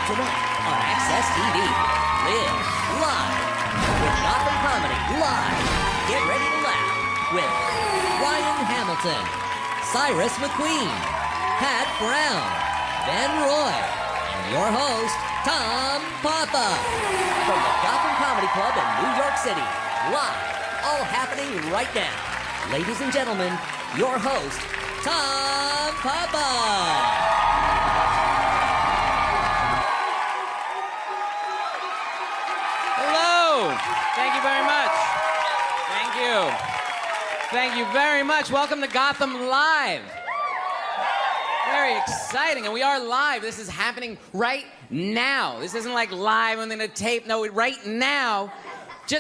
tonight on Access TV. Live live with Gotham Comedy Live. Get ready to laugh with Ryan Hamilton, Cyrus McQueen, Pat Brown, Ben Roy, and your host, Tom Papa. From the Gotham Comedy Club in New York City. Live. All happening right now. Ladies and gentlemen, your host, Tom Papa. Thank you very much. Thank you. Thank you very much. Welcome to Gotham Live. Very exciting, and we are live. This is happening right now. This isn't like live and then a tape. No, right now.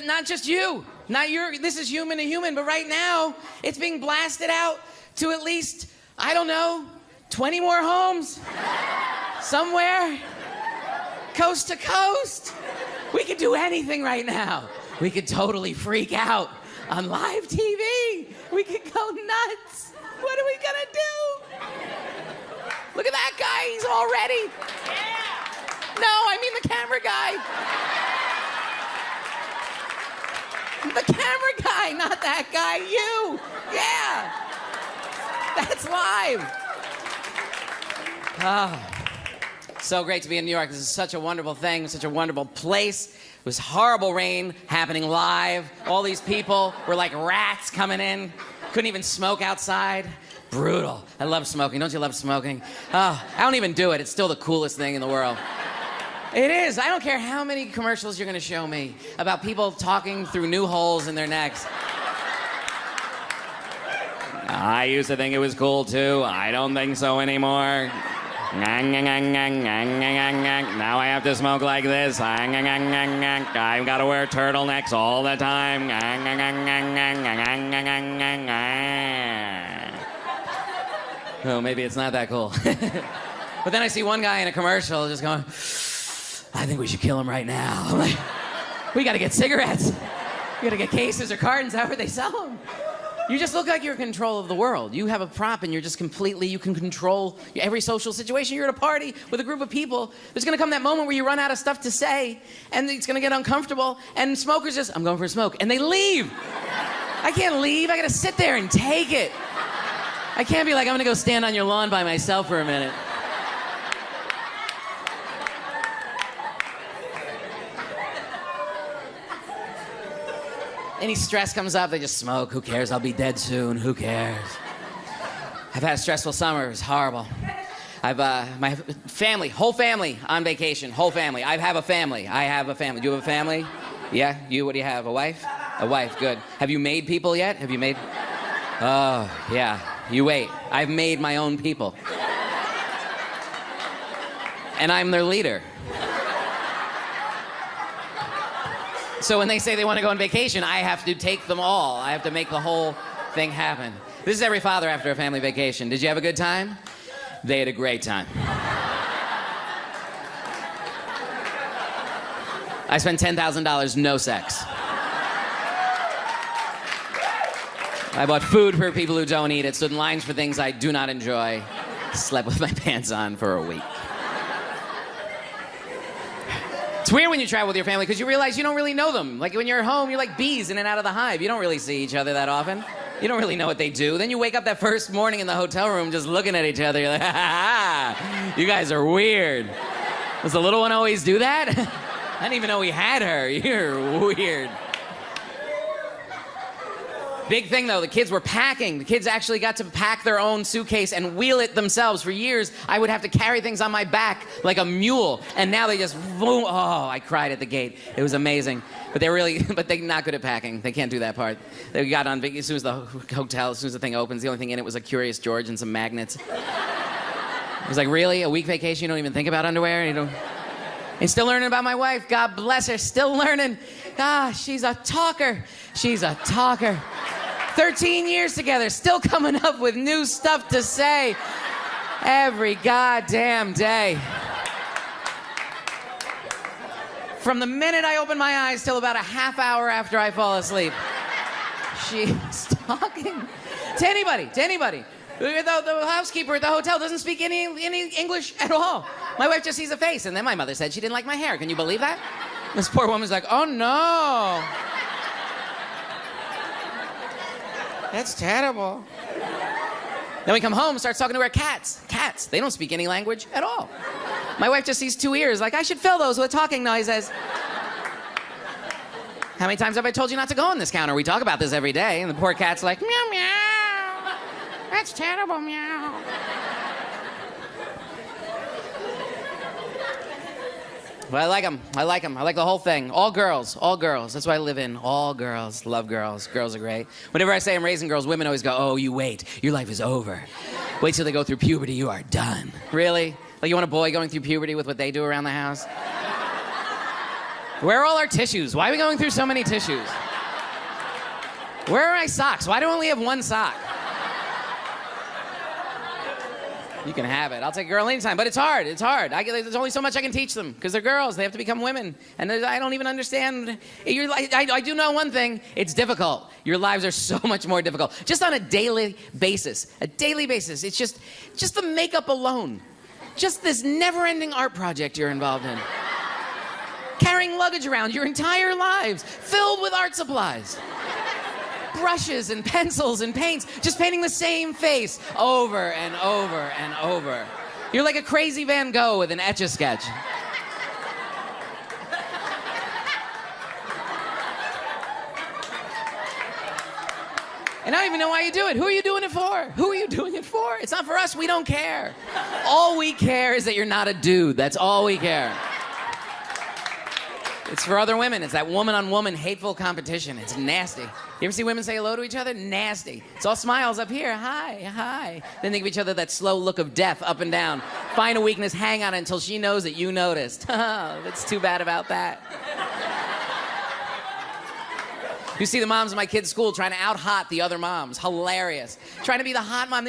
Not just you. Not your. This is human to human, but right now, it's being blasted out to at least, I don't know, 20 more homes. Somewhere. Coast to coast. We could do anything right now. We could totally freak out on live TV. We could go nuts. What are we gonna do? Look at that guy, he's all ready. Yeah. No, I mean the camera guy. The camera guy, not that guy, you. Yeah. That's live. Oh. So great to be in New York. This is such a wonderful thing, such a wonderful place. It was horrible rain happening live. All these people were like rats coming in. Couldn't even smoke outside. Brutal. I love smoking. Don't you love smoking? Oh, I don't even do it. It's still the coolest thing in the world. It is. I don't care how many commercials you're going to show me about people talking through new holes in their necks. I used to think it was cool, too. I don't think so anymore. Now I have to smoke like this. I've got to wear turtlenecks all the time. Oh, maybe it's not that cool. But then I see one guy in a commercial just going, I think we should kill him right now. I'm like, we got to get cigarettes. We got to get cases or cartons, however they sell them. You just look like you're in control of the world. You have a prop and you're just completely, you can control every social situation. You're at a party with a group of people. There's gonna come that moment where you run out of stuff to say and it's gonna get uncomfortable and smokers just, I'm going for a smoke, and they leave. I can't leave, I gotta sit there and take it. I can't be like, I'm gonna go stand on your lawn by myself for a minute. Any stress comes up, they just smoke. Who cares? I'll be dead soon. Who cares? I've had a stressful summer. It was horrible. My family, whole family on vacation. Whole family. I have a family. Do you have a family? Yeah? You, what do you have? A wife? A wife, good. Have you made people yet? Have you made? Oh, yeah. You wait. I've made my own people. And I'm their leader. So when they say they want to go on vacation, I have to take them all. I have to make the whole thing happen. This is every father after a family vacation. Did you have a good time? They had a great time. I spent $10,000, no sex. I bought food for people who don't eat it, stood in lines for things I do not enjoy, slept with my pants on for a week. It's weird when you travel with your family because you realize you don't really know them. Like when you're at home, you're like bees in and out of the hive. You don't really see each other that often. You don't really know what they do. Then you wake up that first morning in the hotel room just looking at each other. You're like, you guys are weird. Does the little one always do that? I didn't even know we had her. You're weird. Big thing though, the kids were packing. The kids actually got to pack their own suitcase and wheel it themselves. For years, I would have to carry things on my back like a mule. And now they just, boom, oh, I cried at the gate. It was amazing. But they're not good at packing. They can't do that part. They got on, as soon as the hotel, as soon as the thing opens, the only thing in it was a Curious George and some magnets. I was like, really? A week vacation, you don't even think about underwear? And still learning about my wife. God bless her, still learning. Ah, she's a talker. She's a talker. 13 years together, still coming up with new stuff to say every goddamn day. From the minute I open my eyes till about a half hour after I fall asleep, she's talking to anybody. The housekeeper at the hotel doesn't speak any English at all. My wife just sees a face, and then my mother said she didn't like my hair. Can you believe that? This poor woman's like, oh no. That's terrible. Then we come home and starts talking to our cats. Cats, they don't speak any language at all. My wife just sees 2 ears, like, I should fill those with talking noises. How many times have I told you not to go on this counter? We talk about this every day, and the poor cat's like, meow, meow. That's terrible, meow. But I like them. I like them. I like the whole thing. All girls. All girls. That's what I live in. All girls. Love girls. Girls are great. Whenever I say I'm raising girls, women always go, oh, you wait. Your life is over. Wait till they go through puberty. You are done. Really? Like you want a boy going through puberty with what they do around the house? Where are all our tissues? Why are we going through so many tissues? Where are my socks? Why do I only have one sock? You can have it. I'll take a girl anytime, but it's hard. It's hard. There's only so much I can teach them because they're girls. They have to become women, and I don't even understand. I do know one thing. It's difficult. Your lives are so much more difficult. Just on a daily basis. A daily basis. It's just the makeup alone. Just this never-ending art project you're involved in. Carrying luggage around your entire lives, filled with art supplies. Brushes and pencils and paints, just painting the same face over and over and over. You're like a crazy Van Gogh with an Etch-a-Sketch. And I don't even know why you do it. Who are you doing it for? Who are you doing it for? It's not for us. We don't care. All we care is that you're not a dude. That's all we care. It's for other women. It's that woman-on-woman hateful competition. It's nasty. You ever see women say hello to each other? Nasty. It's all smiles up here. Hi, hi. Then they give each other that slow look of death up and down. Find a weakness, hang on it until she knows that you noticed. That's too bad about that. You see the moms in my kids' school trying to out-hot the other moms. Hilarious. Trying to be the hot mom.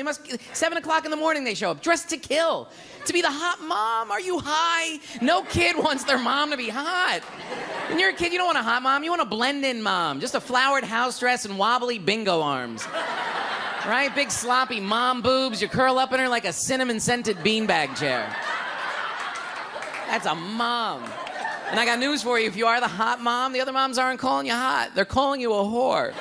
7 o'clock in the morning they show up, dressed to kill. To be the hot mom. Are you high? No kid wants their mom to be hot. When you're a kid, you don't want a hot mom. You want a blend-in mom. Just a flowered house dress and wobbly bingo arms. Right? Big sloppy mom boobs. You curl up in her like a cinnamon-scented beanbag chair. That's a mom. And I got news for you. If you are the hot mom, the other moms aren't calling you hot. They're calling you a whore.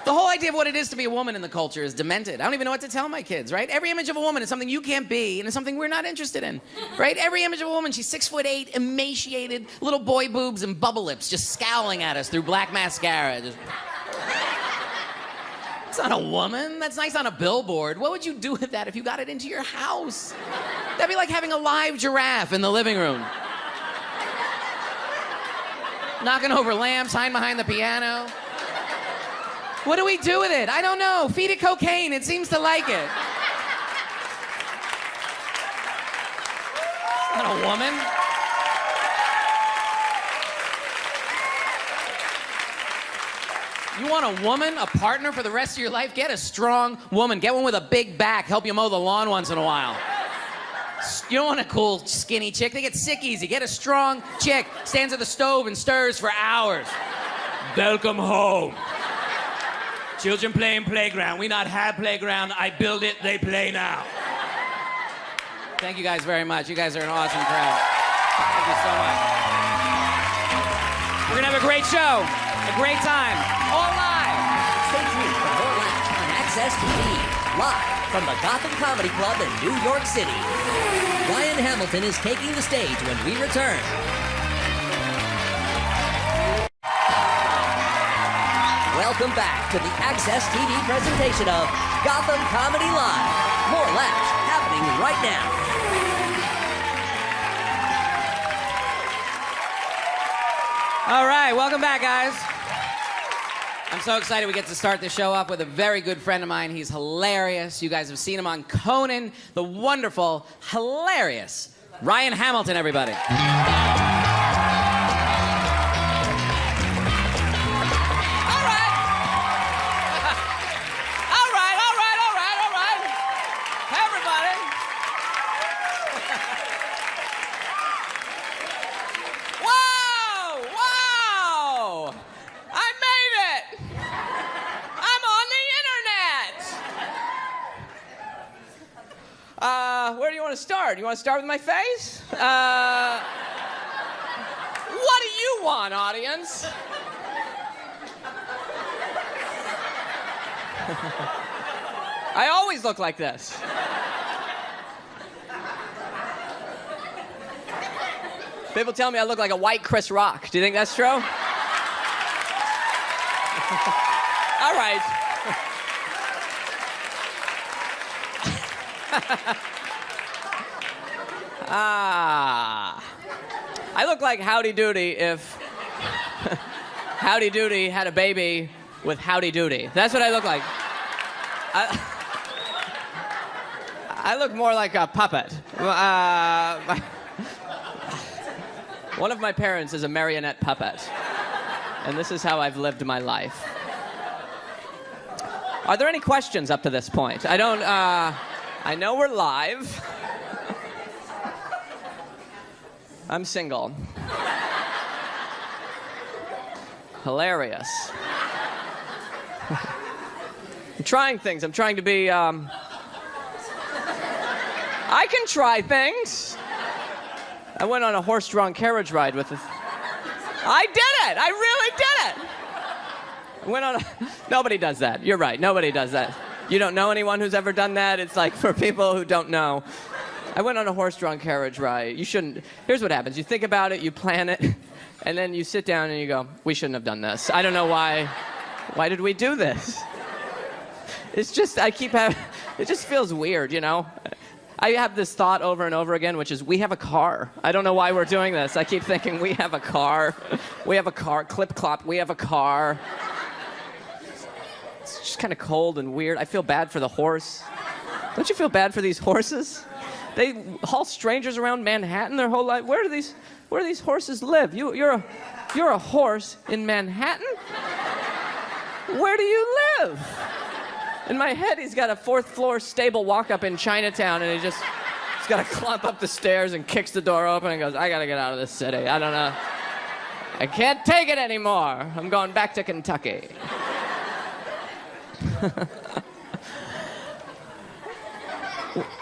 The whole idea of what it is to be a woman in the culture is demented. I don't even know what to tell my kids, right? Every image of a woman is something you can't be, and it's something we're not interested in, right? Every image of a woman, she's 6'8", emaciated, little boy boobs and bubble lips, just scowling at us through black mascara. It's not a woman. That's nice on a billboard. What would you do with that if you got it into your house? That'd be like having a live giraffe in the living room. Knocking over lamps, hiding behind the piano. What do we do with it? I don't know. Feed it cocaine. It seems to like it. It's not a woman. You want a woman, a partner for the rest of your life? Get a strong woman. Get one with a big back. Help you mow the lawn once in a while. You don't want a cool, skinny chick. They get sick easy. Get a strong chick. Stands at the stove and stirs for hours. Welcome home. Children play in playground. We not have playground. I build it. They play now. Thank you guys very much. You guys are an awesome crowd. Thank you so much. We're going to have a great show. A great time. All live. Stay tuned for more laughs on Access TV. Live from the Gotham Comedy Club in New York City. Ryan Hamilton is taking the stage when we return. Welcome back to the Access TV presentation of Gotham Comedy Live. More laughs happening right now. All right, welcome back, guys. I'm so excited we get to start the show off with a very good friend of mine. He's hilarious. You guys have seen him on Conan, the wonderful, hilarious Ryan Hamilton, everybody. Wow! I made it! I'm on the Where do you want to start? You want to start with my face? What do you want, audience? I always look like this. People tell me I look like a white Chris Rock. Do you think that's true? All right. I look like Howdy Doody if Howdy Doody had a baby with Howdy Doody. That's what I look like. I look more like a puppet. One of my parents is a marionette puppet, and this is how I've lived my life. Are there any questions up to this point? I know we're live. I'm single. Hilarious. I'm trying things. I'm trying to be, I can try things. I went on a horse-drawn carriage ride with I did it! I really did it! I went on Nobody does that. You're right. Nobody does that. You don't know anyone who's ever done that? It's like for people who don't know. I went on a horse-drawn carriage ride. You shouldn't. Here's what happens. You think about it, you plan it, and then you sit down and you go, we shouldn't have done this. I don't know why. Why did we do this? It's just, it just feels weird, you know? I have this thought over and over again, which is, we have a car. I don't know why we're doing this. I keep thinking, we have a car. We have a car. Clip-clop, we have a car. It's just kind of cold and weird. I feel bad for the horse. Don't you feel bad for these horses? They haul strangers around Manhattan their whole life. Where do these horses live? You're a horse in Manhattan? Where do you live? In my head, he's got a fourth-floor stable walk-up in Chinatown, and he's got to climb up the stairs and kicks the door open and goes, I got to get out of this city. I don't know. I can't take it anymore. I'm going back to Kentucky.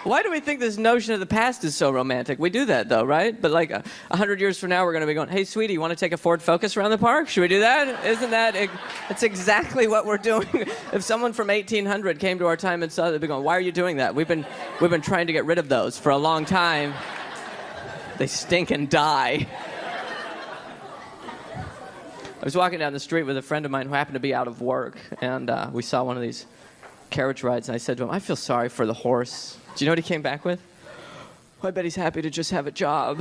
Why do we think this notion of the past is so romantic? We do that, though, right? But like 100 years from now, we're going to be going, hey, sweetie, you want to take a Ford Focus around the park? Should we do that? Isn't that, it's exactly what we're doing. If someone from 1800 came to our time and saw that, they'd be going, why are you doing that? We've been trying to get rid of those for a long time. They stink and die. I was walking down the street with a friend of mine who happened to be out of work, and we saw one of these carriage rides, and I said to him, I feel sorry for the horse. Do you know what he came back with? Well, I bet he's happy to just have a job.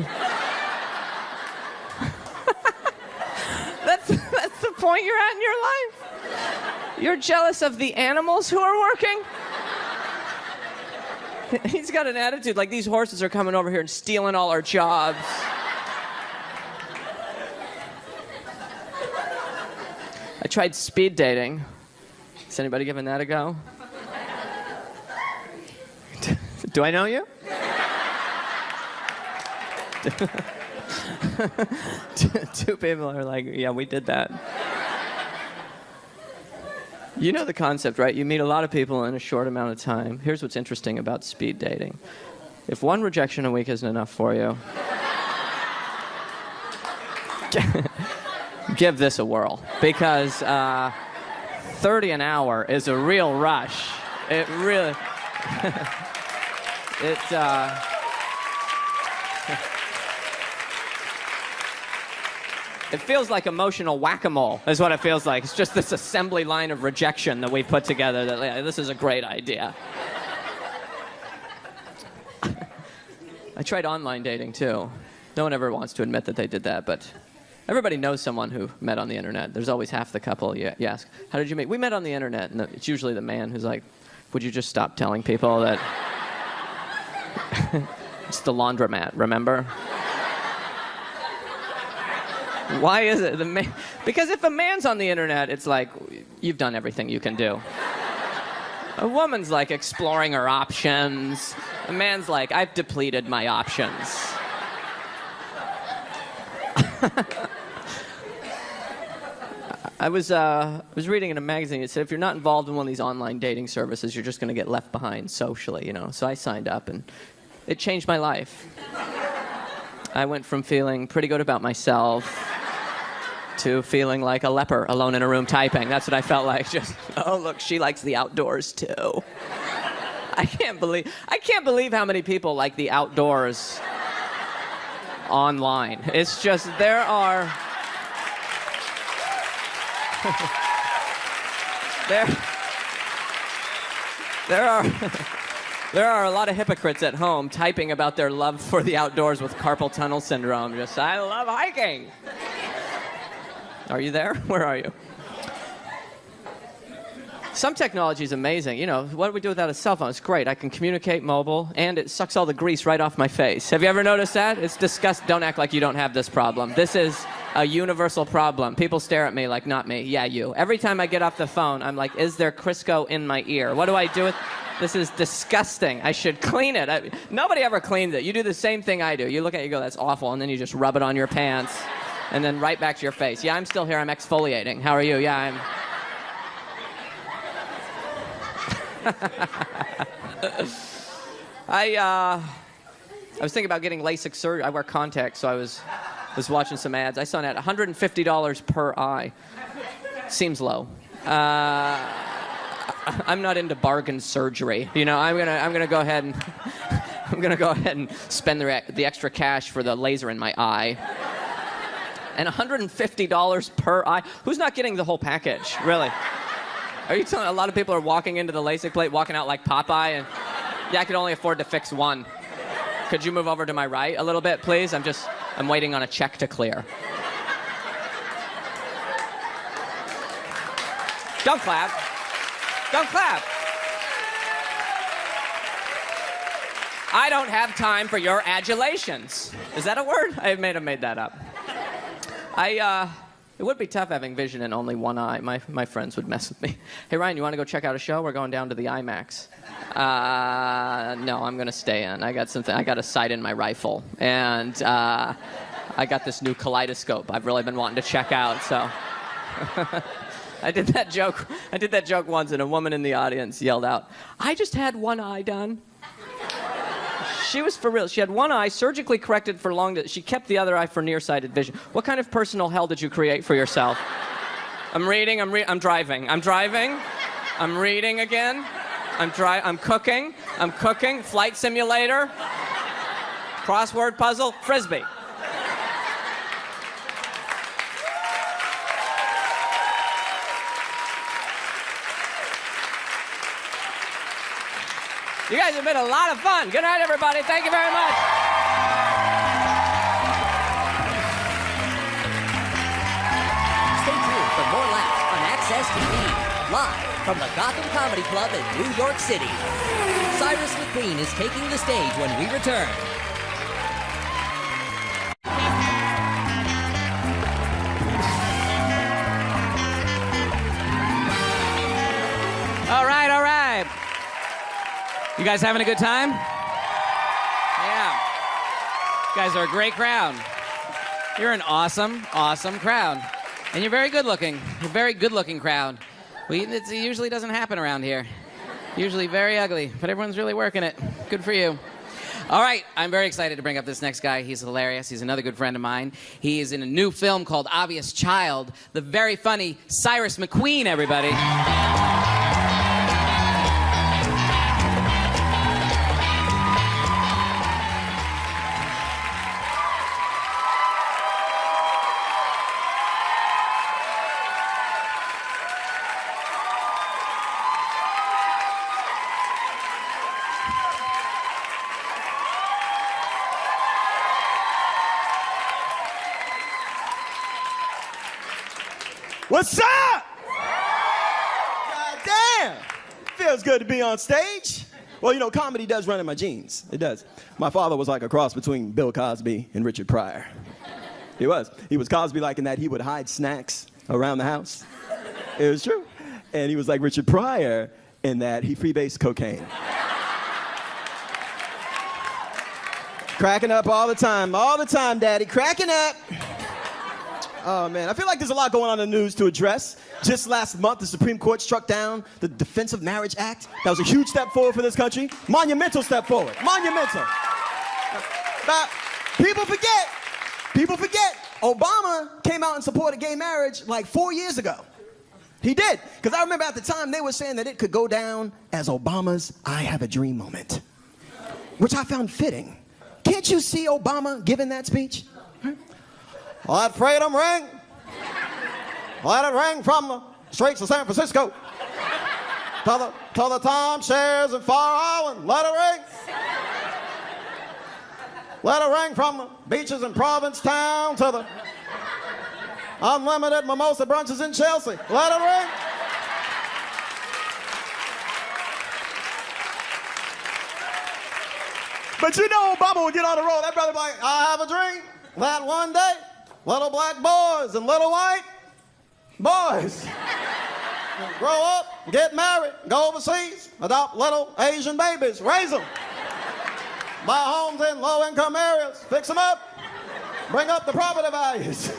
That's the point you're at in your life? You're jealous of the animals who are working? He's got an attitude like these horses are coming over here and stealing all our jobs. I tried speed dating. Is anybody giving that a go? Do I know you? Two people are like, yeah, we did that. You know the concept, right? You meet a lot of people in a short amount of time. Here's what's interesting about speed dating. If one rejection a week isn't enough for you, give this a whirl. Because 30 an hour is a real rush. It really... It feels like emotional whack-a-mole, is what it feels like. It's just this assembly line of rejection that we put together that, yeah, this is a great idea. I tried online dating, too. No one ever wants to admit that they did that, but everybody knows someone who met on the internet. There's always half the couple you ask, how did you meet? We met on the internet, and it's usually the man who's like, would you just stop telling people that... It's the laundromat, remember? Why is it? Because if a man's on the internet, it's like, you've done everything you can do. A woman's like exploring her options. A man's like, I've depleted my options. I was reading in a magazine. It said if you're not involved in one of these online dating services, you're just going to get left behind socially, you know. So I signed up, and it changed my life. I went from feeling pretty good about myself to feeling like a leper alone in a room typing. That's what I felt like. Just, oh, look, she likes the outdoors too. I can't believe how many people like the outdoors online. It's just, there are there are a lot of hypocrites at home typing about their love for the outdoors with carpal tunnel syndrome. Just, I love hiking. Are you there? Where are you? Some technology is amazing. You know, what do we do without a cell phone? It's great. I can communicate mobile, and it sucks all the grease right off my face. Have you ever noticed that? It's disgusting. Don't act like you don't have this problem. This is a universal problem. People stare at me like, not me. Yeah, you. Every time I get off the phone, I'm like, is there Crisco in my ear? What do I do with... This is disgusting. I should clean it. Nobody ever cleans it. You do the same thing I do. You look at it, you go, that's awful, and then you just rub it on your pants, and then right back to your face. Yeah, I'm still here. I'm exfoliating. How are you? Yeah, I'm... I was thinking about getting LASIK surgery. I wear contacts, so I was watching some ads. I saw an ad, $150 per eye. Seems low. I'm not into bargain surgery. You know, I'm gonna go ahead and spend the extra cash for the laser in my eye. And $150 per eye. Who's not getting the whole package? Really? Are you telling a lot of people are walking into the LASIK plate, walking out like Popeye, and yeah, I could only afford to fix one. Could you move over to my right a little bit, please? I'm waiting on a check to clear. Don't clap. Don't clap. I don't have time for your adulations. Is that a word? I may have made that up. It would be tough having vision in only one eye. My friends would mess with me. Hey, Ryan, you want to go check out a show? We're going down to the IMAX. No, I'm going to stay in. I got a sight in my rifle. And I got this new kaleidoscope I've really been wanting to check out, so... I did that joke once, and a woman in the audience yelled out, I just had one eye done. She was for real. She had one eye surgically corrected for long. She kept the other eye for nearsighted vision. What kind of personal hell did you create for yourself? I'm reading. I'm driving. I'm driving. I'm reading again. I'm cooking. I'm cooking. Flight simulator. Crossword puzzle. Frisbee. You guys have been a lot of fun. Good night, everybody. Thank you very much. Stay tuned for more laughs on Access TV, live from the Gotham Comedy Club in New York City. Cyrus McQueen is taking the stage when we return. All right, all right. You guys having a good time? Yeah. You guys are a great crowd. You're an awesome, awesome crowd. And you're very good looking. You're a very good looking crowd. It usually doesn't happen around here. Usually very ugly, but everyone's really working it. Good for you. All right, I'm very excited to bring up this next guy. He's hilarious. He's another good friend of mine. He is in a new film called Obvious Child. The very funny Cyrus McQueen, everybody. What's up? God damn. Feels good to be on stage. Well, you know, comedy does run in my genes. It does. My father was like a cross between Bill Cosby and Richard Pryor. He was. He was Cosby-like in that he would hide snacks around the house. It was true. And he was like Richard Pryor in that he freebased cocaine. Cracking up all the time, Daddy, cracking up. Oh, man. I feel like there's a lot going on in the news to address. Just last month, the Supreme Court struck down the Defense of Marriage Act. That was a huge step forward for this country. Monumental step forward. Monumental. Now, people forget, Obama came out and supported gay marriage like 4 years ago. He did. Because I remember at the time they were saying that it could go down as Obama's I have a dream moment, which I found fitting. Can't you see Obama giving that speech? Let freedom ring. Let it ring from the streets of San Francisco to the timeshares in Far Island. Let it ring. Let it ring from the beaches in Provincetown to the unlimited mimosa brunches in Chelsea. Let it ring. But you know Obama would get on the road. That brother be like, I have a dream that one day little black boys and little white boys grow up, get married, go overseas, adopt little Asian babies, raise them, buy homes in low-income areas, fix them up, bring up the property values,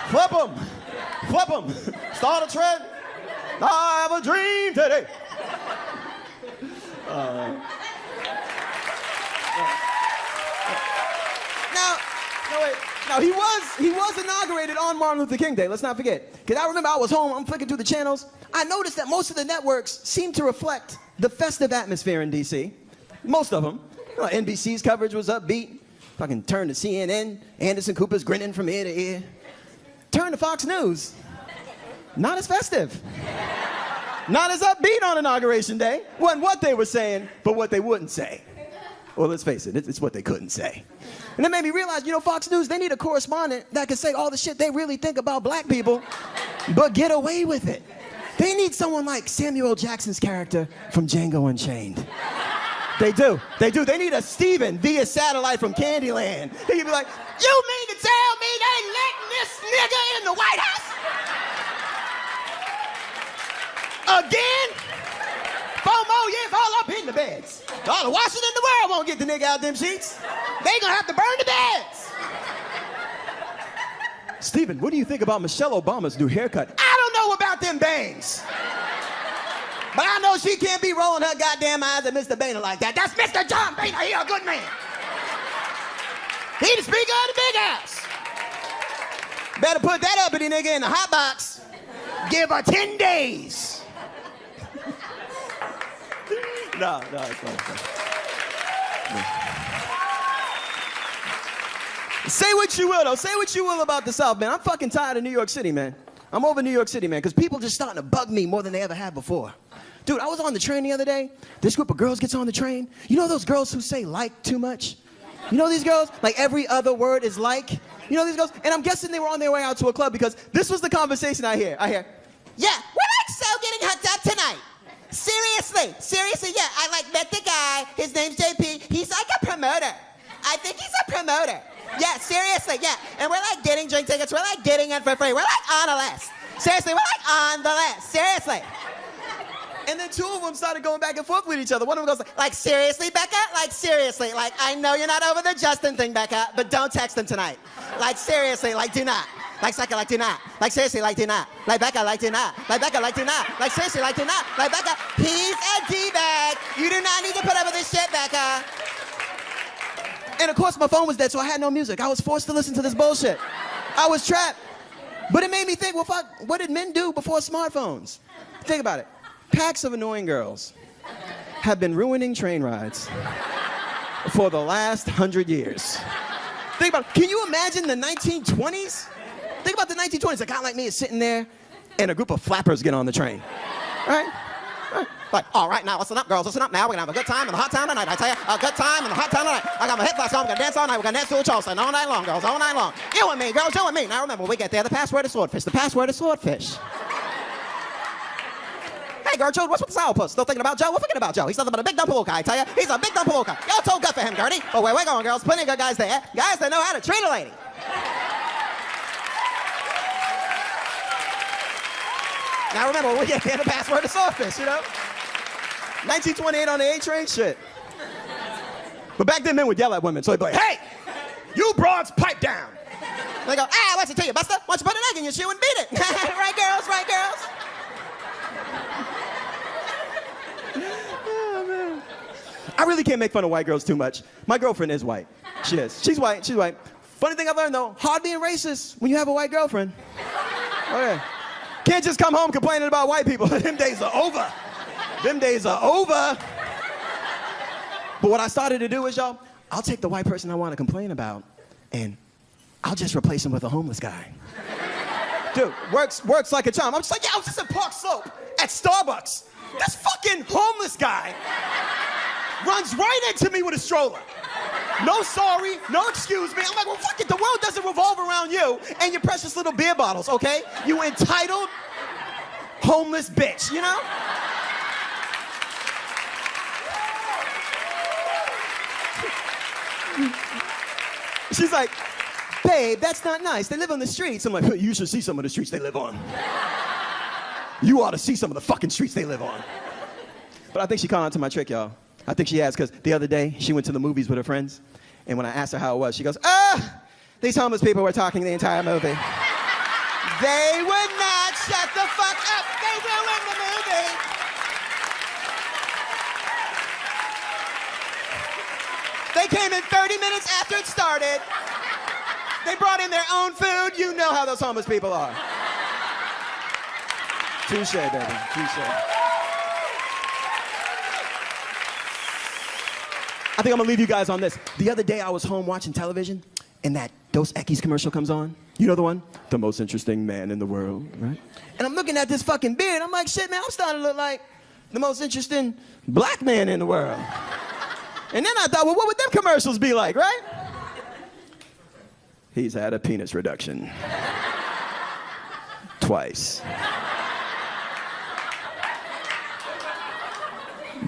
flip them, start a trend. I have a dream today. Now, he was inaugurated on Martin Luther King Day, let's not forget. Because I remember I was home, I'm flicking through the channels. I noticed that most of the networks seem to reflect the festive atmosphere in D.C. Most of them. You know, NBC's coverage was upbeat. Fucking turn to CNN, Anderson Cooper's grinning from ear to ear. Turn to Fox News. Not as festive. Not as upbeat on Inauguration Day. Wasn't what they were saying, but what they wouldn't say. Well, let's face it, it's what they couldn't say. And it made me realize, you know, Fox News, they need a correspondent that can say all the shit they really think about black people, but get away with it. They need someone like Samuel L. Jackson's character from Django Unchained. They do. They need a Steven via satellite from Candyland. He could be like, you mean to tell me they letting this nigga in the White House? Again? 4 more years all up in the beds. All the washing in the world won't get the nigga out them sheets. They gonna have to burn the beds. Steven, what do you think about Michelle Obama's new haircut? I don't know about them bangs. But I know she can't be rolling her goddamn eyes at Mr. Boehner like that. That's Mr. John Boehner. He a good man. He the speaker of the big house. Better put that uppity nigga in the hot box. Give her 10 days. No, it's not. Say what you will, though. Say what you will about the South, man. I'm fucking tired of New York City, man. I'm over New York City, man, because people just starting to bug me more than they ever have before. Dude, I was on the train the other day. This group of girls gets on the train. You know those girls who say like too much? You know these girls? Like every other word is like. You know these girls? And I'm guessing they were on their way out to a club because this was the conversation I hear. Yeah, we're like so getting hooked up tonight. Seriously, yeah. I like met the guy. His name's JP. He's like a promoter. I think he's a promoter. Yeah, seriously, yeah. And we're like getting drink tickets. We're like getting in for free. We're like on a list. Seriously, we're like on the list. Seriously. And then 2 of them started going back and forth with each other. One of them goes like seriously, Becca? Like seriously. Like I know you're not over the Justin thing, Becca, but don't text him tonight. Like seriously, like do not. Like Becca, like do not. Like seriously, like do not. Like Becca, like do not. Like Becca, like do not. Like seriously, like do not. Like Becca, he's a D-bag. You do not need to put up with this shit, Becca. And of course my phone was dead, so I had no music. I was forced to listen to this bullshit. I was trapped. But it made me think, well, fuck, what did men do before smartphones? Think about it. Packs of annoying girls have been ruining train rides for the last 100 years. Think about it. Can you imagine the 1920s? Think about the 1920s. A guy like me is sitting there, and a group of flappers get on the train. Right? Like, all right, now listen up, girls. Listen up now. We're going to have a good time in the hot town tonight. I tell you, a good time in the hot town tonight. I got my hip flash on. We're going to dance all night. We're going to dance to a Charleston all night long, girls. All night long. You and me, girls. You and me. Now remember, when we get there, the password is swordfish. The password is swordfish. Hey, Gertrude, what's with the sourpuss? Still thinking about Joe? We're thinking about Joe. He's nothing but a big dumb palooka, I tell you. He's a big dumb palooka. Y'all told good for him, Gertie. But where we're going, girls, plenty of good guys there. Guys that know how to treat a lady. Now remember, when we get there, the password is swordfish, you know? 1928 on the A train, shit. But back then, men would yell at women, so they'd be like, hey, you broads, pipe down. They go, what's it to you, Buster? Why don't you put an egg in your shoe and beat it? Right, girls? Right, girls? Oh, man. I really can't make fun of white girls too much. My girlfriend is white. She is. She's white. She's white. Funny thing I've learned, though, hard being racist when you have a white girlfriend. Okay. Can't just come home complaining about white people. Them days are over. Them days are over. But what I started to do is, y'all, I'll take the white person I want to complain about, and I'll just replace him with a homeless guy. Dude, works like a charm. I'm just like, I was just in Park Slope at Starbucks. This fucking homeless guy runs right into me with a stroller. No sorry, no excuse me. I'm like, well, fuck it, the world doesn't revolve around you and your precious little beer bottles, okay? You entitled homeless bitch, you know? She's like, babe, that's not nice. They live on the streets. I'm like, you should see some of the streets they live on. You ought to see some of the fucking streets they live on. But I think she caught on to my trick, y'all. I think she has, because the other day, she went to the movies with her friends, and when I asked her how it was, she goes, these homeless people were talking the entire movie. They would not shut the fuck up. They ruined the movie. They came in 30 minutes after it started. They brought in their own food. You know how those homeless people are. Touche, baby. Touche. I think I'm gonna leave you guys on this. The other day I was home watching television, and that Dos Equis commercial comes on. You know the one? The most interesting man in the world, right? And I'm looking at this fucking beard. I'm like, shit, man, I'm starting to look like the most interesting black man in the world. And then I thought, well, what would them commercials be like, right? He's had a penis reduction. Twice.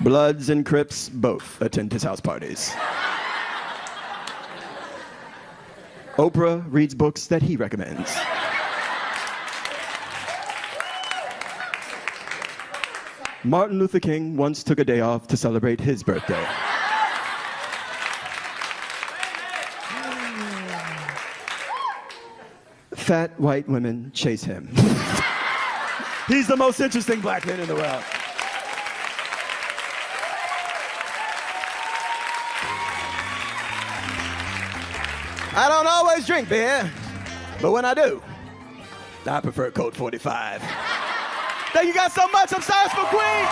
Bloods and Crips both attend his house parties. Oprah reads books that he recommends. Martin Luther King once took a day off to celebrate his birthday. Fat white women chase him. He's the most interesting black man in the world. I don't always drink beer, but when I do, I prefer Colt 45. Thank you guys so much. I'm Cyrus McQueen.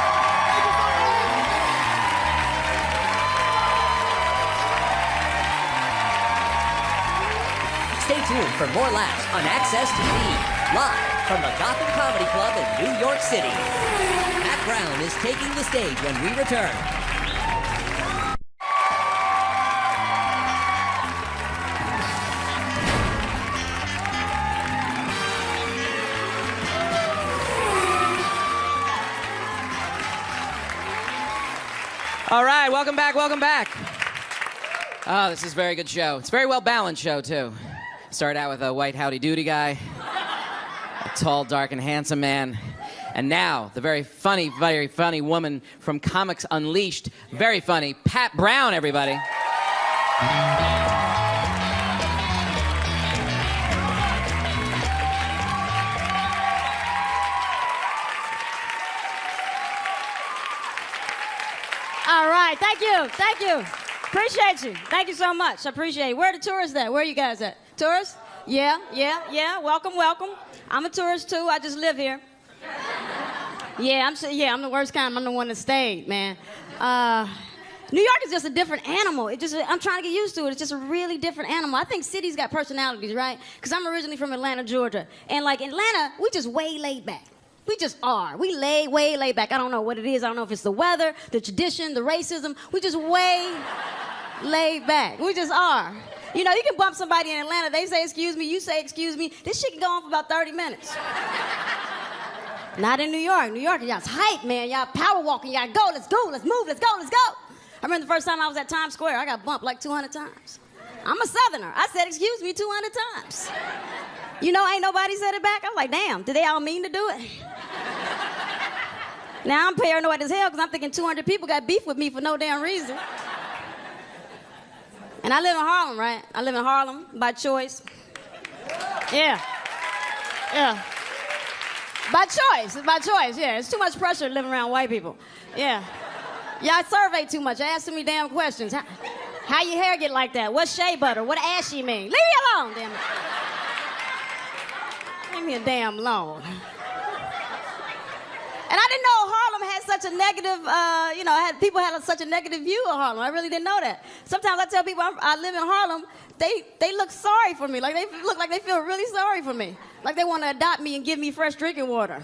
Stay tuned for more laughs on Access TV, live from the Gotham Comedy Club in New York City. Matt Brown is taking the stage when we return. All right, welcome back, welcome back. Oh, this is a very good show. It's a very well-balanced show, too. Started out with a white howdy-doody guy, a tall, dark, and handsome man, and now the very funny woman from Comics Unleashed. Very funny, Pat Brown, everybody. All right, thank you, thank you. Appreciate you. Thank you so much. I appreciate it. Where are the tourists at? Where are you guys at? Tourists? Yeah. Welcome. I'm a tourist too. I just live here. I'm the worst kind. I'm the one that stayed, man. New York is just a different animal. I'm trying to get used to it. It's just a really different animal. I think cities got personalities, right? Because I'm originally from Atlanta, Georgia. And like Atlanta, we just way laid back. We just are. We way laid back. I don't know what it is. I don't know if it's the weather, the tradition, the racism. We just way laid back. We just are. You know, you can bump somebody in Atlanta. They say, excuse me. You say, excuse me. This shit can go on for about 30 minutes. Not in New York. New York, y'all's hype, man. Y'all power walking. Y'all go. Let's go. Let's move. Let's go. Let's go. I remember the first time I was at Times Square, I got bumped like 200 times. I'm a Southerner. I said, excuse me, 200 times. You know, ain't nobody said it back. I was like, damn, did they all mean to do it? Now I'm paranoid as hell because I'm thinking 200 people got beef with me for no damn reason. And I live in Harlem, right? I live in Harlem by choice. Yeah. Yeah. By choice. It's by choice, yeah. It's too much pressure living around white people. Yeah. Yeah, I survey too much. I ask too many damn questions. How your hair get like that? What's shea butter? What ashy mean? Leave me alone, damn it. Leave me a damn alone. And I didn't know Harlem had such a negative, people had such a negative view of Harlem. I really didn't know that. Sometimes I tell people I live in Harlem, they look sorry for me. Like they look like they feel really sorry for me. Like they want to adopt me and give me fresh drinking water.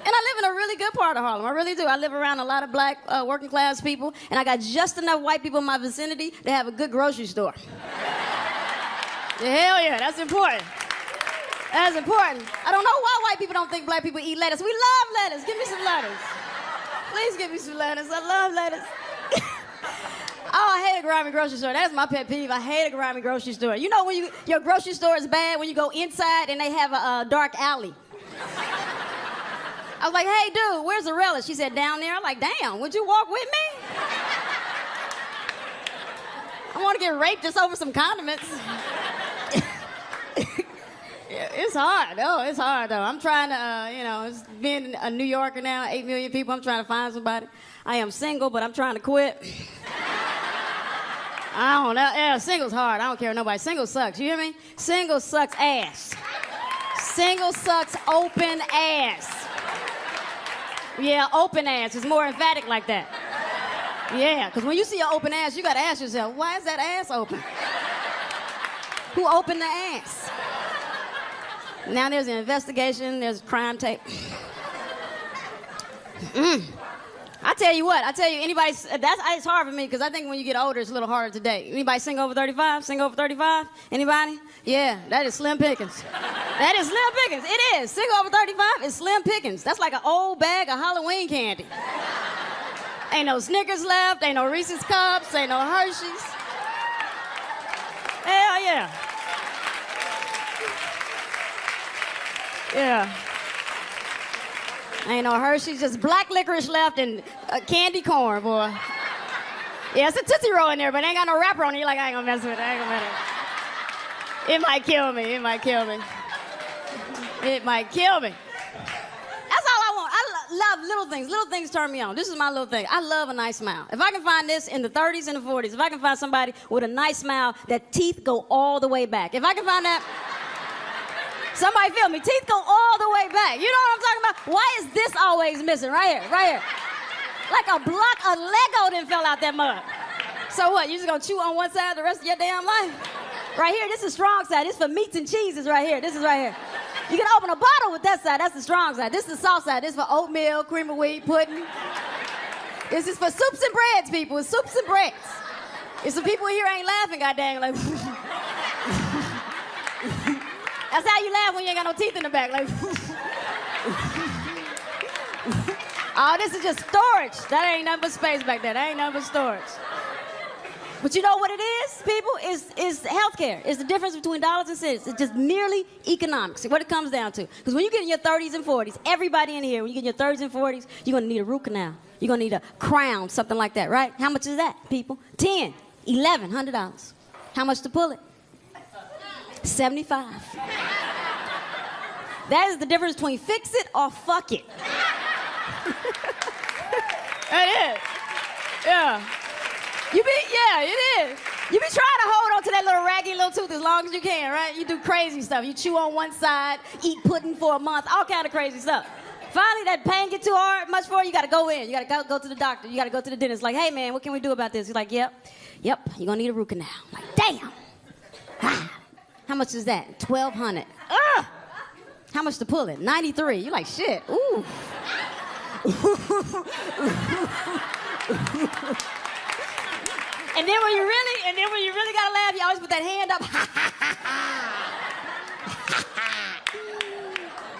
And I live in a really good part of Harlem. I really do. I live around a lot of black working class people, and I got just enough white people in my vicinity to have a good grocery store. Hell yeah, that's important. That's important. I don't know why white people don't think black people eat lettuce. We love lettuce. Give me some lettuce. Please give me some lettuce. I love lettuce. Oh, I hate a grimy grocery store. That's my pet peeve. I hate a grimy grocery store. You know when your grocery store is bad when you go inside and they have a dark alley. I was like, hey, dude, where's the relish? She said, down there. I'm like, damn, would you walk with me? I want to get raped just over some condiments. Yeah, it's hard. Oh, it's hard, though. I'm trying to, being a New Yorker now, 8 million people, I'm trying to find somebody. I am single, but I'm trying to quit. I don't know. Yeah, single's hard. I don't care what nobody. Single sucks. You hear me? Single sucks ass. Single sucks open ass. Yeah, open ass is more emphatic like that. Yeah, because when you see an open ass, you got to ask yourself, why is that ass open? Who opened the ass? Now there's an investigation, there's crime tape. I tell you, it's hard for me because I think when you get older, it's a little harder to date. Anybody single over 35? Single over 35? Anybody? Yeah, that is slim pickings. That is slim pickings. It is. Single over 35 is slim pickings. That's like an old bag of Halloween candy. Ain't no Snickers left, ain't no Reese's Cups, ain't no Hershey's. Hell yeah. Yeah. Ain't no Hershey's, just black licorice left and candy corn, boy. Yeah, it's a Tootsie Roll in there, but ain't got no wrapper on it. You're like, I ain't gonna mess with it. I ain't gonna mess with it. It might kill me. It might kill me. It might kill me. That's all I want. I love little things. Little things turn me on. This is my little thing. I love a nice smile. If I can find this in the 30s and the 40s, if I can find somebody with a nice smile that teeth go all the way back, if I can find that, somebody feel me, teeth go all the way back. You know what I'm talking about? Why is this always missing? Right here, right here. Like a block of Lego done fell out that mug. So what, you just gonna chew on one side the rest of your damn life? Right here, this is strong side. This is for meats and cheeses right here. This is right here. You can open a bottle with that side. That's the strong side. This is the soft side. This is for oatmeal, cream of wheat, pudding. This is for soups and breads, people. It's soups and breads. It's the people here ain't laughing, goddamn. Like, that's how you laugh when you ain't got no teeth in the back. Like, oh, this is just storage. That ain't nothing but space back there. That ain't nothing but storage. But you know what it is, people? Is healthcare. It's the difference between dollars and cents. It's just merely economics, what it comes down to. Because when you get in your 30s and 40s, everybody in here, when you get in your 30s and 40s, you're going to need a root canal. You're going to need a crown, something like that, right? How much is that, people? $10, $11, $100. How much to pull it? $75. That is the difference between fix it or fuck it. It is. Yeah. Yeah, it is. You be trying to hold on to that little raggy little tooth as long as you can, right? You do crazy stuff. You chew on one side, eat pudding for a month, all kind of crazy stuff. Finally, that pain get too hard, much for you gotta go in. You gotta go to the doctor. You gotta go to the dentist. Like, hey, man, what can we do about this? He's like, yep, you're gonna need a root canal. I'm like, damn. How much is that? $1,200. Ugh. How much to pull it? $93. You're like, shit. Ooh. And then when you really gotta laugh, you always put that hand up.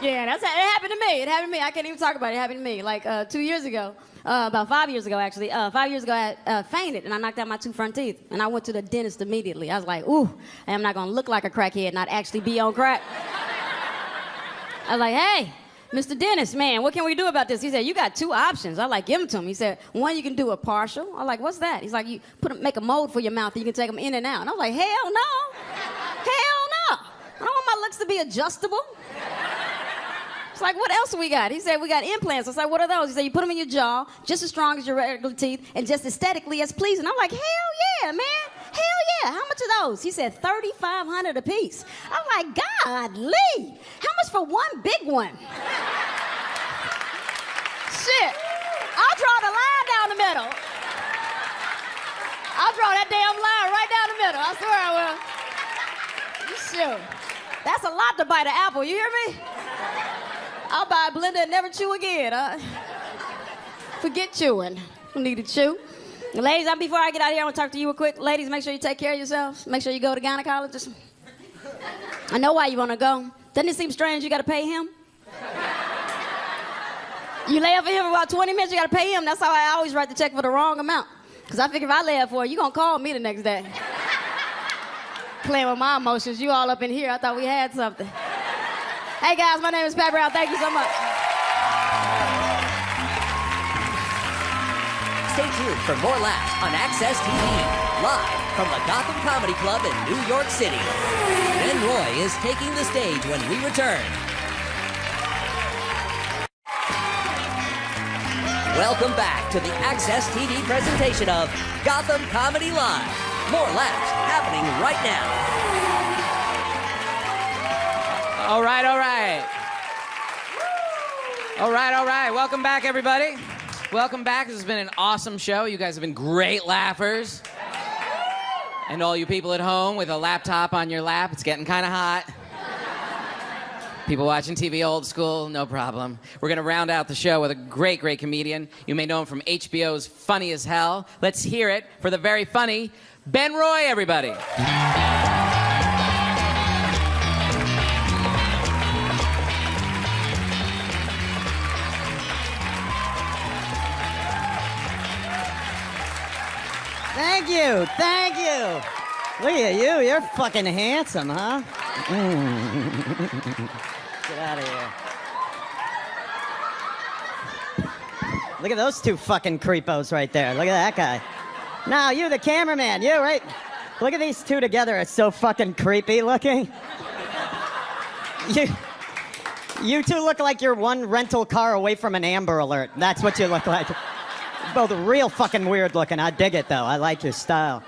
Yeah, it happened to me. It happened to me. I can't even talk about it. It happened to me. Like 2 years ago, about 5 years ago, actually. 5 years ago, I fainted and I knocked out my 2 front teeth. And I went to the dentist immediately. I was like, ooh, I'm not gonna look like a crackhead, not actually be on crack. I was like, hey, Mr. Dentist, man, what can we do about this? He said, you got 2 options. I like, give them to him. He said, one, you can do a partial. I like, what's that? He's like, you make a mold for your mouth and you can take them in and out. And I was like, hell no. Hell no. I don't want my looks to be adjustable. It's like, what else we got? He said, we got implants. I was like, what are those? He said, you put them in your jaw, just as strong as your regular teeth, and just aesthetically as pleasing. I'm like, hell yeah, man. Hell yeah. How much are those? He said, $3,500 a piece. I'm like, golly. How much for one big one? Shit. I'll draw the line down the middle. I'll draw that damn line right down the middle. I swear I will. Shoot. That's a lot to bite an apple, you hear me? I'll buy a blender and never chew again. Forget chewing. Don't need to chew. Ladies, before I get out of here, I want to talk to you real quick. Ladies, make sure you take care of yourselves. Make sure you go to gynecologist. I know why you want to go. Doesn't it seem strange you got to pay him? You lay up for him for about 20 minutes, you got to pay him. That's how I always write the check for the wrong amount. Because I figure if I lay up for it, you're going to call me the next day. Playing with my emotions. You all up in here. I thought we had something. Hey, guys, my name is Pat Brown. Thank you so much. Stay tuned for more laughs on Access TV, live from the Gotham Comedy Club in New York City. Ben Roy is taking the stage when we return. Welcome back to the Access TV presentation of Gotham Comedy Live. More laughs happening right now. All right. Welcome back, everybody. Welcome back. This has been an awesome show. You guys have been great laughers. And all you people at home with a laptop on your lap, it's getting kind of hot. People watching TV old school, no problem. We're going to round out the show with a great, great comedian. You may know him from HBO's Funny as Hell. Let's hear it for the very funny Ben Roy, everybody. Thank you. Look at you. You're fucking handsome, huh? Get out of here. Look at those two fucking creepos right there. Look at that guy. Now, you, the cameraman, you, right? Look at these two together. It's so fucking creepy looking. You two look like you're one rental car away from an Amber Alert. That's what you look like. Both real fucking weird looking. I dig it, though. I like your style.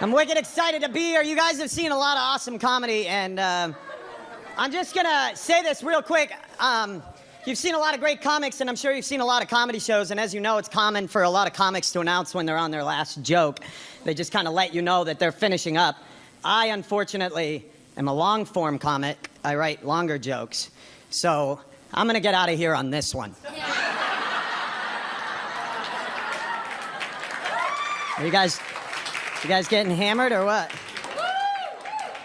I'm wicked excited to be here. You guys have seen a lot of awesome comedy, and I'm just gonna say this real quick. You've seen a lot of great comics, and I'm sure you've seen a lot of comedy shows, and as you know, it's common for a lot of comics to announce when they're on their last joke. They just kind of let you know that they're finishing up. I, unfortunately, am a long-form comic. I write longer jokes. So I'm gonna get out of here on this one. Are you guys getting hammered or what?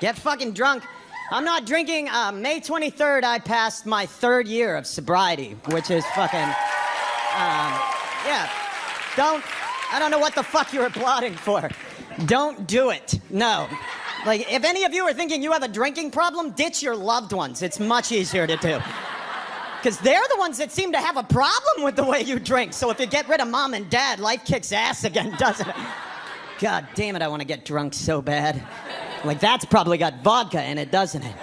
Get fucking drunk. I'm not drinking. May 23rd, I passed my 3rd year of sobriety, which is fucking, yeah. I don't know what the fuck you're applauding for. Don't do it. No. Like, if any of you are thinking you have a drinking problem, ditch your loved ones. It's much easier to do. Because they're the ones that seem to have a problem with the way you drink. So if you get rid of mom and dad, life kicks ass again, doesn't it? God damn it, I want to get drunk so bad. Like, that's probably got vodka in it, doesn't it?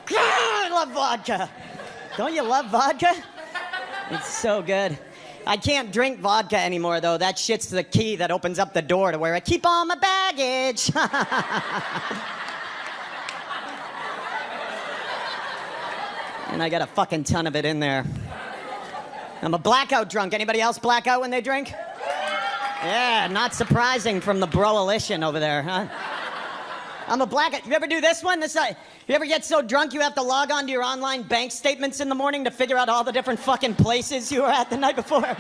God, I love vodka. Don't you love vodka? It's so good. I can't drink vodka anymore, though. That shit's the key that opens up the door to where I keep all my baggage. And I got a fucking ton of it in there. I'm a blackout drunk. Anybody else black out when they drink? Yeah, not surprising from the broalition over there, huh? I'm a blackout. You ever do this one? You ever get so drunk you have to log on to your online bank statements in the morning to figure out all the different fucking places you were at the night before?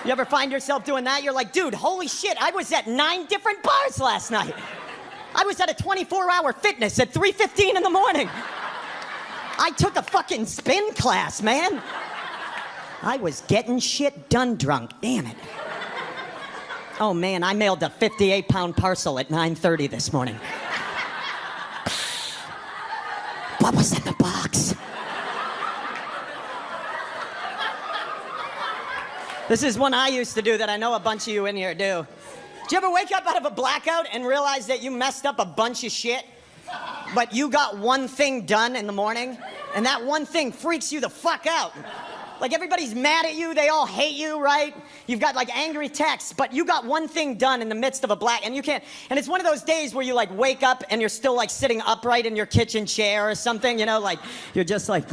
You ever find yourself doing that? You're like, dude, holy shit, I was at 9 different bars last night. I was at a 24-hour fitness at 3:15 in the morning. I took a fucking spin class, man. I was getting shit done drunk, damn it. Oh man, I mailed a 58-pound parcel at 9:30 this morning. What was in the box? This is one I used to do that I know a bunch of you in here do. Do you ever wake up out of a blackout and realize that you messed up a bunch of shit, but you got one thing done in the morning, and that one thing freaks you the fuck out? Like, everybody's mad at you, they all hate you, right? You've got, like, angry texts, but you got one thing done in the midst of a and you can't, and it's one of those days where you, like, wake up and you're still, like, sitting upright in your kitchen chair or something, you know, like, you're just like,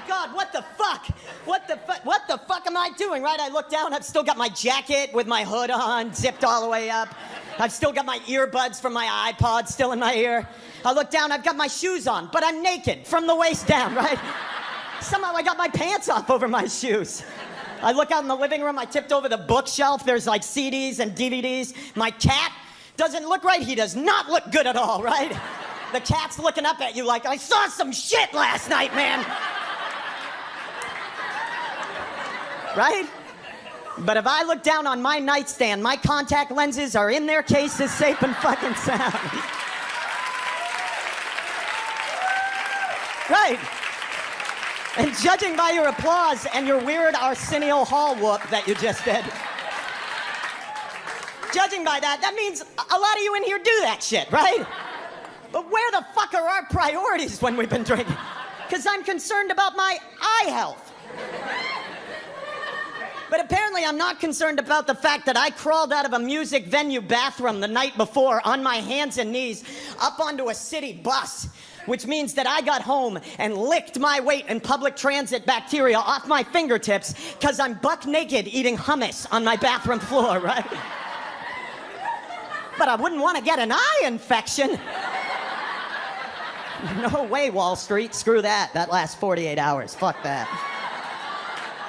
God, what the fuck? What the fuck am I doing, right? I look down, I've still got my jacket with my hood on, zipped all the way up. I've still got my earbuds from my iPod still in my ear. I look down, I've got my shoes on, but I'm naked from the waist down, right? Somehow I got my pants off over my shoes. I look out in the living room, I tipped over the bookshelf, there's like CDs and DVDs. My cat doesn't look right, he does not look good at all, right? The cat's looking up at you like, I saw some shit last night, man. Right? But if I look down on my nightstand, my contact lenses are in their cases, safe and fucking sound. Right. And judging by your applause and your weird Arsenio Hall whoop that you just did, judging by that, that means a lot of you in here do that shit, right? But where the fuck are our priorities when we've been drinking? Because I'm concerned about my eye health. But apparently I'm not concerned about the fact that I crawled out of a music venue bathroom the night before on my hands and knees up onto a city bus, which means that I got home and licked my weight in public transit bacteria off my fingertips because I'm buck naked eating hummus on my bathroom floor, right? But I wouldn't want to get an eye infection. No way, Wall Street. Screw that. That lasts 48 hours. Fuck that.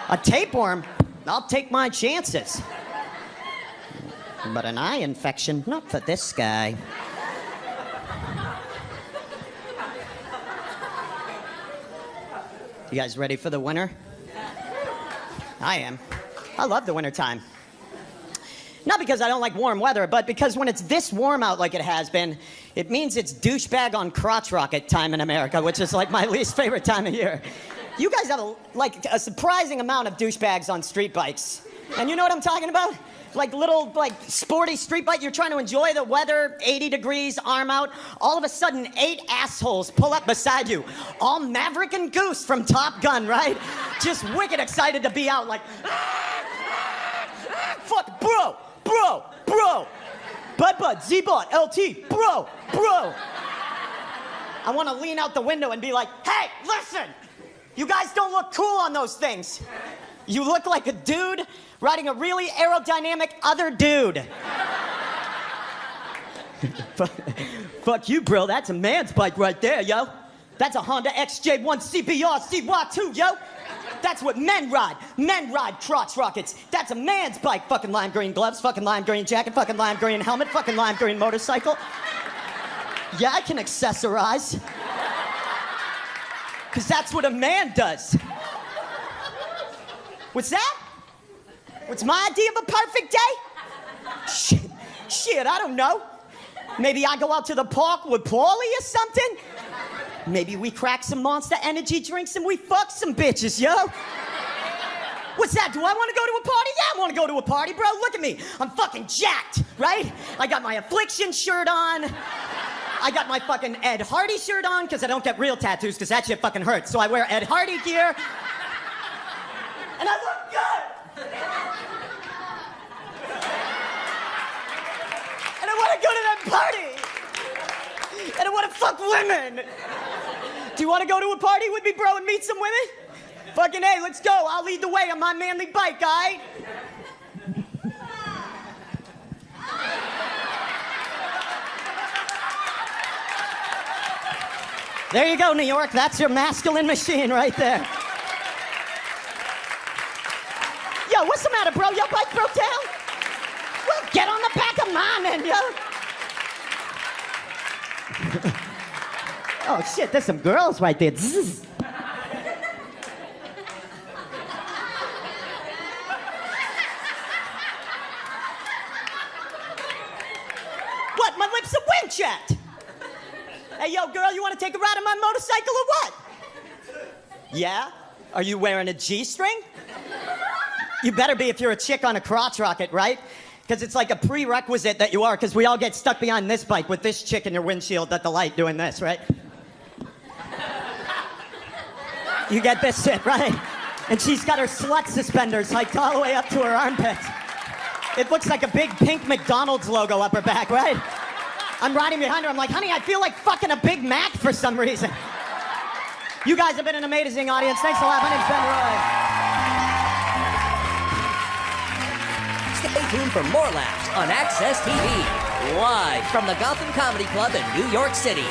A tapeworm? I'll take my chances. But an eye infection, not for this guy. You guys ready for the winter? I am. I love the wintertime. Not because I don't like warm weather, but because when it's this warm out like it has been, it means it's douchebag on crotch rocket time in America, which is like my least favorite time of year. You guys have a surprising amount of douchebags on street bikes. And you know what I'm talking about? Like little, sporty street bike. You're trying to enjoy the weather, 80 degrees, arm out. All of a sudden, 8 assholes pull up beside you. All Maverick and Goose from Top Gun, right? Just wicked excited to be out, like, fuck, bro. Bud, Z-Bot, LT, bro. I want to lean out the window and be like, hey, listen. You guys don't look cool on those things. You look like a dude riding a really aerodynamic other dude. Fuck you, bro. That's a man's bike right there, yo. That's a Honda XJ1 CBR CY2, yo. That's what men ride. Men ride crotch rockets. That's a man's bike. Fucking lime green gloves, fucking lime green jacket, fucking lime green helmet, fucking lime green motorcycle. Yeah, I can accessorize. Because that's what a man does. What's that? What's my idea of a perfect day? Shit, I don't know. Maybe I go out to the park with Paulie or something? Maybe we crack some Monster Energy drinks and we fuck some bitches, yo. What's that? Do I want to go to a party? Yeah, I want to go to a party, bro. Look at me. I'm fucking jacked, right? I got my Affliction shirt on. I got my fucking Ed Hardy shirt on because I don't get real tattoos because that shit fucking hurts. So I wear Ed Hardy gear. And I look good. And I want to go to that party. And I want to fuck women. Do you want to go to a party with me, bro, and meet some women? Fucking hey, let's go. I'll lead the way on my manly bike, all right? There you go, New York. That's your masculine machine right there. Yo, what's the matter, bro? Your bike broke down? Well, get on the back of mine then, yo. Oh, shit, there's some girls right there. Zzz. what? My lips are wind checked. Hey, yo, girl, you want to take a ride on my motorcycle or what? Yeah? Are you wearing a G-string? You better be if you're a chick on a crotch rocket, right? Because it's like a prerequisite that you are, because we all get stuck behind this bike with this chick in your windshield at the light doing this, right? You get this shit, right? And she's got her slut suspenders hiked all the way up to her armpits. It looks like a big pink McDonald's logo up her back, right? I'm riding behind her. I'm like, honey, I feel like fucking a Big Mac for some reason. You guys have been an amazing audience. Thanks a lot. My name's Ben Roy. Stay tuned for more laughs on Access TV, live from the Gotham Comedy Club in New York City.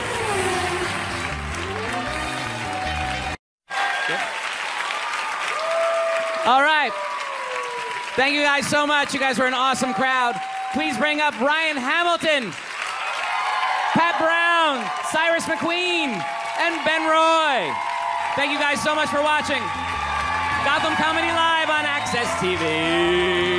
All right. Thank you guys so much. You guys were an awesome crowd. Please bring up Ryan Hamilton, Pat Brown, Cyrus McQueen, and Ben Roy. Thank you guys so much for watching Gotham Comedy Live on Access TV.